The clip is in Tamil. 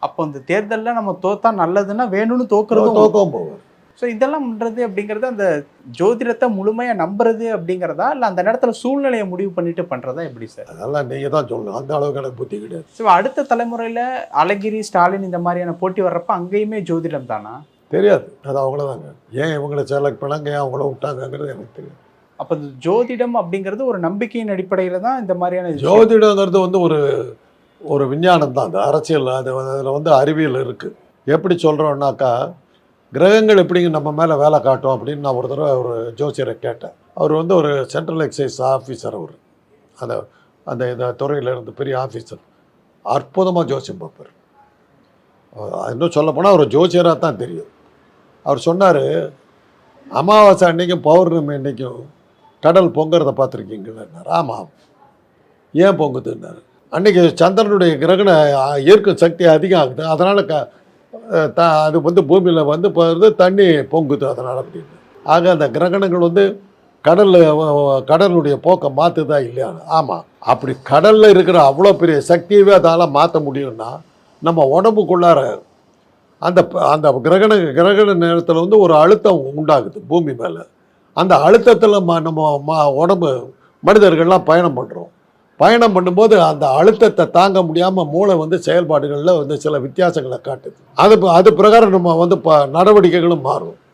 அப்போ இந்த தேர்தலில் நம்ம தோத்தா நல்லதுன்னா வேணும்னு தோக்குறதும் தோக்கவும் போவார். ஸோ இதெல்லாம் பண்ணுறது அப்படிங்கிறது அந்த ஜோதிடத்தை முழுமையாக நம்புறது அப்படிங்கிறதா இல்லை அந்த நேரத்தில் சூழ்நிலையை முடிவு பண்ணிட்டு பண்ணுறதா எப்படி சார்? அதெல்லாம் நீங்கள் தான் சொல்லணும். அந்த அளவுக்கு எனக்கு புத்தி கிடையாது. ஸோ அடுத்த தலைமுறையில் அழகிரி, ஸ்டாலின் இந்த மாதிரியான போட்டி வர்றப்ப அங்கேயுமே ஜோதிடம் தானா? தெரியாது. அது அவங்களதாங்க. ஏன் இவங்களை செலக்ட் பண்ணாங்க, ஏன் அவங்கள விட்டாங்கங்கிறது எனக்கு தெரியாது. அப்போ இந்த ஜோதிடம் அப்படிங்கிறது ஒரு நம்பிக்கையின் அடிப்படையில் தான் இந்த மாதிரியான ஜோதிடங்கிறது வந்து ஒரு விஞ்ஞானம் தான். அந்த அரசியல் அதில் வந்து அறிவியல் இருக்குது. எப்படி சொல்கிறோன்னாக்கா, கிரகங்கள் எப்படிங்க நம்ம மேலே வேலை காட்டும் அப்படின்னு நான் ஒரு தடவை ஒரு ஜோசியரை கேட்டேன். அவர் வந்து ஒரு சென்ட்ரல் எக்ஸைஸ் ஆஃபீஸர். அவர் அந்த இந்த துறையில் இருந்து பெரிய ஆஃபீஸர். அற்புதமாக ஜோசியம் பார்ப்பார். இன்னும் சொல்லப்போனால் அவர் ஜோசியராக தான் தெரியும். அவர் சொன்னார், அமாவாசை அன்றைக்கும் பௌர்ணமி அன்றைக்கும் கடல் பொங்குறதை பார்த்துருக்கீங்கன்னார். ஆமாம். ஏன் பொங்குதுன்னார். அன்றைக்கி சந்திரனுடைய கிரகண ஈர்க்கும் சக்தி அதிகம் ஆகுது, அதனால் அது வந்து பூமியில் வந்து போகிறது, தண்ணி பொங்குது அதனால் அப்படின்னு. ஆக அந்த கிரகணங்கள் வந்து கடலுடைய போக்கை மாற்றுதா இல்லையான்னு. ஆமாம். அப்படி கடலில் இருக்கிற அவ்வளோ பெரிய சக்தியவே அதால் மாற்ற முடியும்னா நம்ம உடம்புக்குள்ளார அந்த அந்த கிரகண நேரத்தில் வந்து ஒரு அழுத்தம் உண்டாகுது பூமி மேலே. அந்த அழுத்தத்தில் நம்ம உடம்பு மனிதர்கள்லாம் பயணம் பண்ணுறோம். பயணம் பண்ணும்போது அந்த அழுத்தத்தை தாங்க முடியாமல் மூளை வந்து செயல்பாடுகளில் வந்து சில வித்தியாசங்களை காட்டுது. அது பிரகாரம் நம்ம வந்து நடவடிக்கைகளும் மாறும்.